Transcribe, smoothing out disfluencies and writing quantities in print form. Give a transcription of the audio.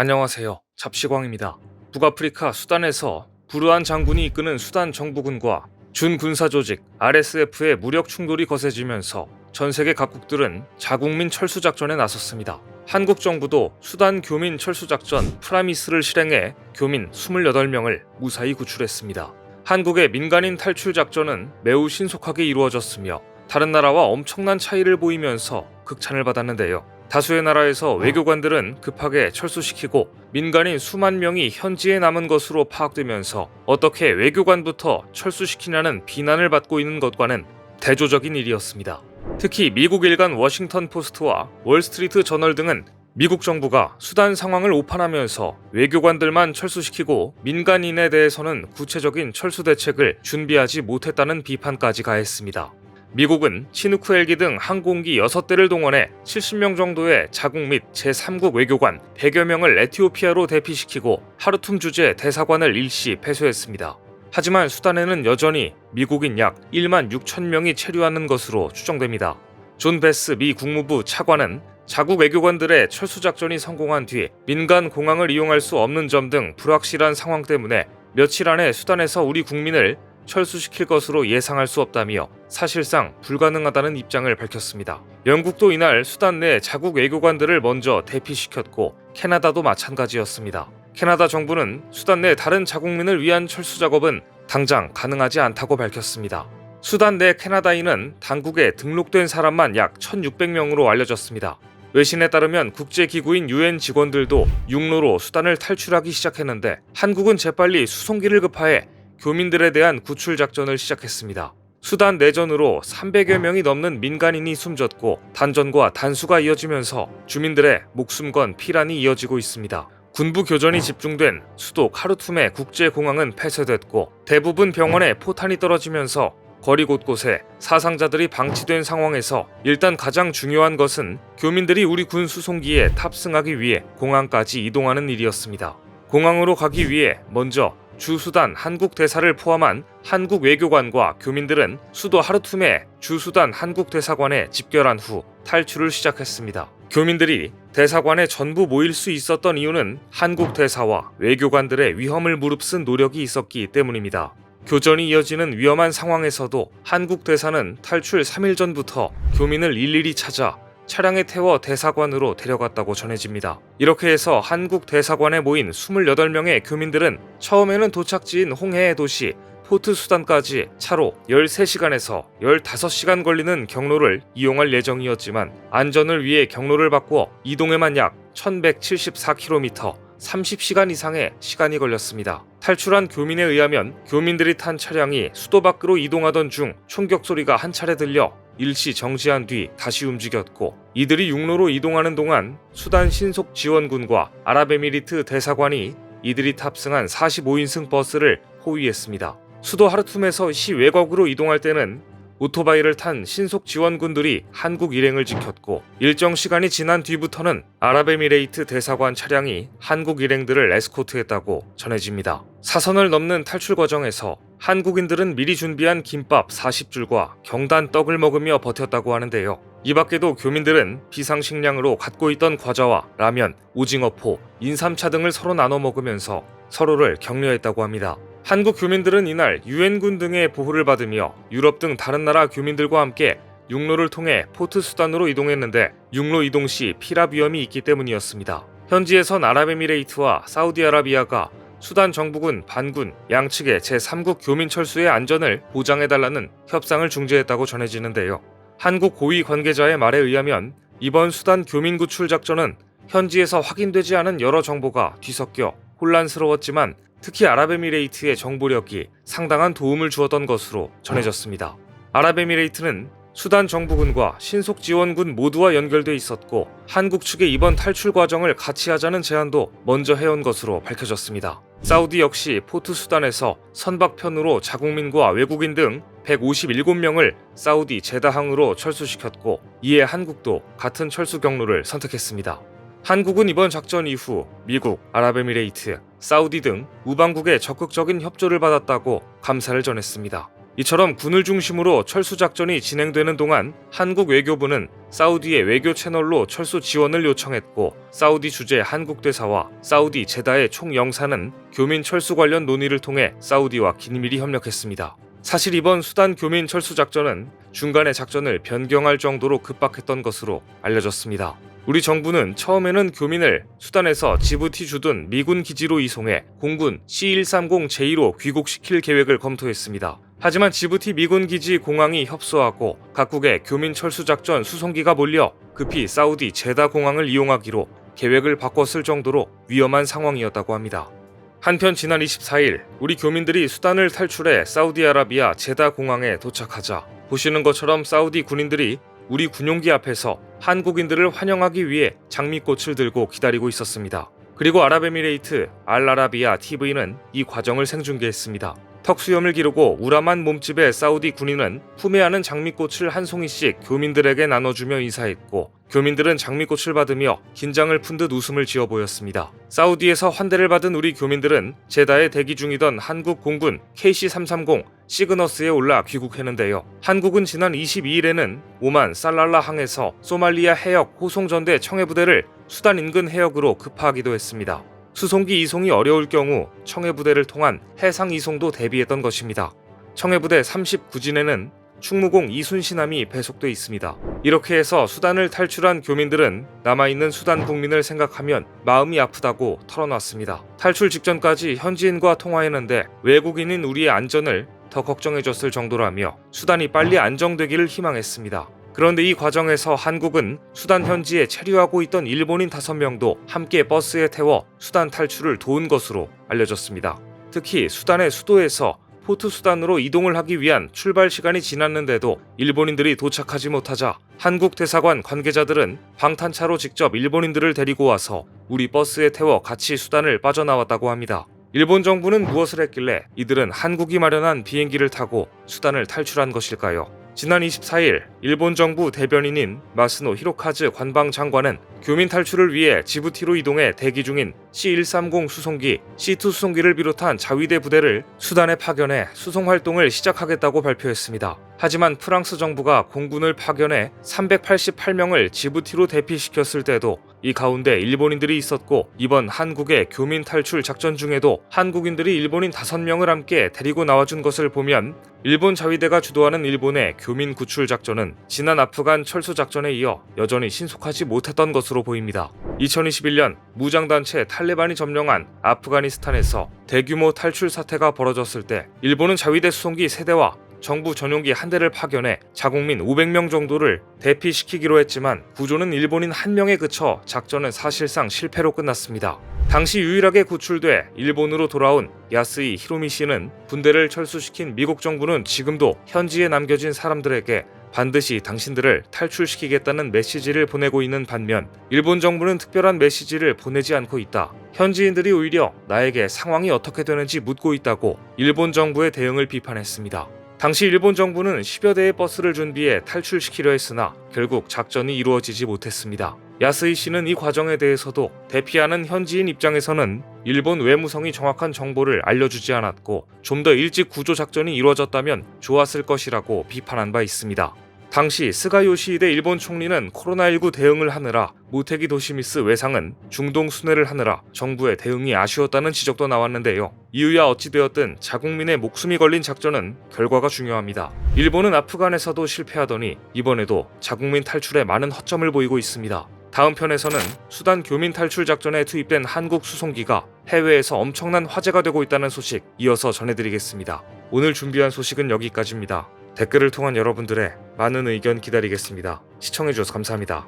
안녕하세요. 잡시광입니다. 북아프리카 수단에서 부르한 장군이 이끄는 수단 정부군과 준군사조직 RSF의 무력 충돌이 거세지면서 전 세계 각국들은 자국민 철수작전에 나섰습니다. 한국 정부도 수단 교민 철수작전 프라미스를 실행해 교민 28명을 무사히 구출했습니다. 한국의 민간인 탈출 작전은 매우 신속하게 이루어졌으며 다른 나라와 엄청난 차이를 보이면서 극찬을 받았는데요. 다수의 나라에서 외교관들은 급하게 철수시키고 민간인 수만 명이 현지에 남은 것으로 파악되면서 어떻게 외교관부터 철수시키냐는 비난을 받고 있는 것과는 대조적인 일이었습니다. 특히 미국 일간 워싱턴 포스트와 월스트리트 저널 등은 미국 정부가 수단 상황을 오판하면서 외교관들만 철수시키고 민간인에 대해서는 구체적인 철수 대책을 준비하지 못했다는 비판까지 가했습니다. 미국은 치누크 헬기 등 항공기 6대를 동원해 70명 정도의 자국 및 제3국 외교관 100여 명을 에티오피아로 대피시키고 하르툼 주재 대사관을 일시 폐쇄했습니다. 하지만 수단에는 여전히 미국인 약 1만 6천 명이 체류하는 것으로 추정됩니다. 존 베스 미 국무부 차관은 자국 외교관들의 철수작전이 성공한 뒤 민간 공항을 이용할 수 없는 점 등 불확실한 상황 때문에 며칠 안에 수단에서 우리 국민을 철수시킬 것으로 예상할 수 없다며 사실상 불가능하다는 입장을 밝혔습니다. 영국도 이날 수단 내 자국 외교관들을 먼저 대피시켰고 캐나다도 마찬가지였습니다. 캐나다 정부는 수단 내 다른 자국민을 위한 철수 작업은 당장 가능하지 않다고 밝혔습니다. 수단 내 캐나다인은 당국에 등록된 사람만 약 1,600명으로 알려졌습니다. 외신에 따르면 국제기구인 UN 직원들도 육로로 수단을 탈출하기 시작했는데 한국은 재빨리 수송기를 급파해 교민들에 대한 구출 작전을 시작했습니다. 수단 내전으로 300여 명이 넘는 민간인이 숨졌고 단전과 단수가 이어지면서 주민들의 목숨 건 피란이 이어지고 있습니다. 군부 교전이 집중된 수도 카르툼의 국제공항은 폐쇄됐고 대부분 병원에 포탄이 떨어지면서 거리 곳곳에 사상자들이 방치된 상황에서 일단 가장 중요한 것은 교민들이 우리 군 수송기에 탑승하기 위해 공항까지 이동하는 일이었습니다. 공항으로 가기 위해 먼저 주수단 한국 대사를 포함한 한국 외교관과 교민들은 수도 하르툼의 주수단 한국 대사관에 집결한 후 탈출을 시작했습니다. 교민들이 대사관에 전부 모일 수 있었던 이유는 한국 대사와 외교관들의 위험을 무릅쓴 노력이 있었기 때문입니다. 교전이 이어지는 위험한 상황에서도 한국 대사는 탈출 3일 전부터 교민을 일일이 찾아 차량에 태워 대사관으로 데려갔다고 전해집니다. 이렇게 해서 한국 대사관에 모인 28명의 교민들은 처음에는 도착지인 홍해의 도시 포트 수단까지 차로 13시간에서 15시간 걸리는 경로를 이용할 예정이었지만 안전을 위해 경로를 바꾸어 이동에만 약 1174km 30시간 이상의 시간이 걸렸습니다. 탈출한 교민에 의하면 교민들이 탄 차량이 수도 밖으로 이동하던 중 총격 소리가 한 차례 들려 일시 정지한 뒤 다시 움직였고 이들이 육로로 이동하는 동안 수단 신속 지원군과 아랍에미리트 대사관이 이들이 탑승한 45인승 버스를 호위했습니다. 수도 하르툼에서 시 외곽으로 이동할 때는 오토바이를 탄 신속 지원군들이 한국 일행을 지켰고 일정 시간이 지난 뒤부터는 아랍에미레이트 대사관 차량이 한국 일행들을 에스코트했다고 전해집니다. 사선을 넘는 탈출 과정에서 한국인들은 미리 준비한 김밥 40줄과 경단 떡을 먹으며 버텼다고 하는데요. 이 밖에도 교민들은 비상식량으로 갖고 있던 과자와 라면, 오징어포, 인삼차 등을 서로 나눠 먹으면서 서로를 격려했다고 합니다. 한국 교민들은 이날 유엔군 등의 보호를 받으며 유럽 등 다른 나라 교민들과 함께 육로를 통해 포트 수단으로 이동했는데 육로 이동 시 피랍 위험이 있기 때문이었습니다. 현지에선 아랍에미레이트와 사우디아라비아가 수단 정부군, 반군, 양측의 제3국 교민 철수의 안전을 보장해달라는 협상을 중재했다고 전해지는데요. 한국 고위 관계자의 말에 의하면 이번 수단 교민 구출 작전은 현지에서 확인되지 않은 여러 정보가 뒤섞여 혼란스러웠지만 특히 아랍에미레이트의 정보력이 상당한 도움을 주었던 것으로 전해졌습니다. 아랍에미레이트는 수단 정부군과 신속지원군 모두와 연결돼 있었고 한국 측의 이번 탈출 과정을 같이 하자는 제안도 먼저 해온 것으로 밝혀졌습니다. 사우디 역시 포트 수단에서 선박편으로 자국민과 외국인 등 157명을 사우디 제다항으로 철수시켰고 이에 한국도 같은 철수 경로를 선택했습니다. 한국은 이번 작전 이후 미국, 아랍에미레이트, 사우디 등 우방국의 적극적인 협조를 받았다고 감사를 전했습니다. 이처럼 군을 중심으로 철수 작전이 진행되는 동안 한국 외교부는 사우디의 외교 채널로 철수 지원을 요청했고, 사우디 주재 한국 대사와 사우디 제다의 총영사는 교민 철수 관련 논의를 통해 사우디와 긴밀히 협력했습니다. 사실 이번 수단 교민 철수 작전은 중간에 작전을 변경할 정도로 급박했던 것으로 알려졌습니다. 우리 정부는 처음에는 교민을 수단에서 지부티 주둔 미군 기지로 이송해 공군 C-130J로 귀국시킬 계획을 검토했습니다. 하지만 지부티 미군 기지 공항이 협소하고 각국의 교민 철수 작전 수송기가 몰려 급히 사우디 제다 공항을 이용하기로 계획을 바꿨을 정도로 위험한 상황이었다고 합니다. 한편 지난 24일 우리 교민들이 수단을 탈출해 사우디아라비아 제다 공항에 도착하자 보시는 것처럼 사우디 군인들이 우리 군용기 앞에서 한국인들을 환영하기 위해 장미꽃을 들고 기다리고 있었습니다. 그리고 아랍에미레이트 알아라비아 TV는 이 과정을 생중계했습니다. 턱수염을 기르고 우람한 몸집의 사우디 군인은 품에 안은 장미꽃을 한 송이씩 교민들에게 나눠주며 인사했고, 교민들은 장미꽃을 받으며 긴장을 푼 듯 웃음을 지어 보였습니다. 사우디에서 환대를 받은 우리 교민들은 제다에 대기 중이던 한국 공군 KC-330 시그너스에 올라 귀국했는데요. 한국은 지난 22일에는 오만 살랄라 항에서 소말리아 해역 호송전대 청해부대를 수단 인근 해역으로 급파하기도 했습니다. 수송기 이송이 어려울 경우 청해부대를 통한 해상 이송도 대비했던 것입니다. 청해부대 39진에는 충무공 이순신함이 배속돼 있습니다. 이렇게 해서 수단을 탈출한 교민들은 남아있는 수단 국민을 생각하면 마음이 아프다고 털어놨습니다. 탈출 직전까지 현지인과 통화했는데 외국인인 우리의 안전을 더 걱정해줬을 정도라며 수단이 빨리 안정되기를 희망했습니다. 그런데 이 과정에서 한국은 수단 현지에 체류하고 있던 일본인 5명도 함께 버스에 태워 수단 탈출을 도운 것으로 알려졌습니다. 특히 수단의 수도에서 포트 수단으로 이동을 하기 위한 출발 시간이 지났는데도 일본인들이 도착하지 못하자 한국 대사관 관계자들은 방탄차로 직접 일본인들을 데리고 와서 우리 버스에 태워 같이 수단을 빠져나왔다고 합니다. 일본 정부는 무엇을 했길래 이들은 한국이 마련한 비행기를 타고 수단을 탈출한 것일까요? 지난 24일 일본 정부 대변인인 마스노 히로카즈 관방장관은 교민 탈출을 위해 지부티로 이동해 대기 중인 C-130 수송기, C-2 수송기를 비롯한 자위대 부대를 수단에 파견해 수송 활동을 시작하겠다고 발표했습니다. 하지만 프랑스 정부가 공군을 파견해 388명을 지부티로 대피시켰을 때도 이 가운데 일본인들이 있었고, 이번 한국의 교민 탈출 작전 중에도 한국인들이 일본인 5명을 함께 데리고 나와준 것을 보면 일본 자위대가 주도하는 일본의 교민 구출 작전은 지난 아프간 철수 작전에 이어 여전히 신속하지 못했던 것으로 보입니다. 2021년 무장단체 탈레반이 점령한 아프가니스탄에서 대규모 탈출 사태가 벌어졌을 때 일본은 자위대 수송기 3대와 정부 전용기 1대를 파견해 자국민 500명 정도를 대피시키기로 했지만 구조는 일본인 1명에 그쳐 작전은 사실상 실패로 끝났습니다. 당시 유일하게 구출돼 일본으로 돌아온 야스이 히로미 씨는 군대를 철수시킨 미국 정부는 지금도 현지에 남겨진 사람들에게 반드시 당신들을 탈출시키겠다는 메시지를 보내고 있는 반면 일본 정부는 특별한 메시지를 보내지 않고 있다. 현지인들이 오히려 나에게 상황이 어떻게 되는지 묻고 있다고 일본 정부의 대응을 비판했습니다. 당시 일본 정부는 10여 대의 버스를 준비해 탈출시키려 했으나 결국 작전이 이루어지지 못했습니다. 야스이 씨는 이 과정에 대해서도 대피하는 현지인 입장에서는 일본 외무성이 정확한 정보를 알려주지 않았고 좀 더 일찍 구조 작전이 이루어졌다면 좋았을 것이라고 비판한 바 있습니다. 당시 스가 요시히데 일본 총리는 코로나19 대응을 하느라 모테기 도시미스 외상은 중동 순회를 하느라 정부의 대응이 아쉬웠다는 지적도 나왔는데요. 이유야 어찌되었든 자국민의 목숨이 걸린 작전은 결과가 중요합니다. 일본은 아프간에서도 실패하더니 이번에도 자국민 탈출에 많은 허점을 보이고 있습니다. 다음 편에서는 수단 교민 탈출 작전에 투입된 한국 수송기가 해외에서 엄청난 화제가 되고 있다는 소식 이어서 전해드리겠습니다. 오늘 준비한 소식은 여기까지입니다. 댓글을 통한 여러분들의 많은 의견 기다리겠습니다. 시청해주셔서 감사합니다.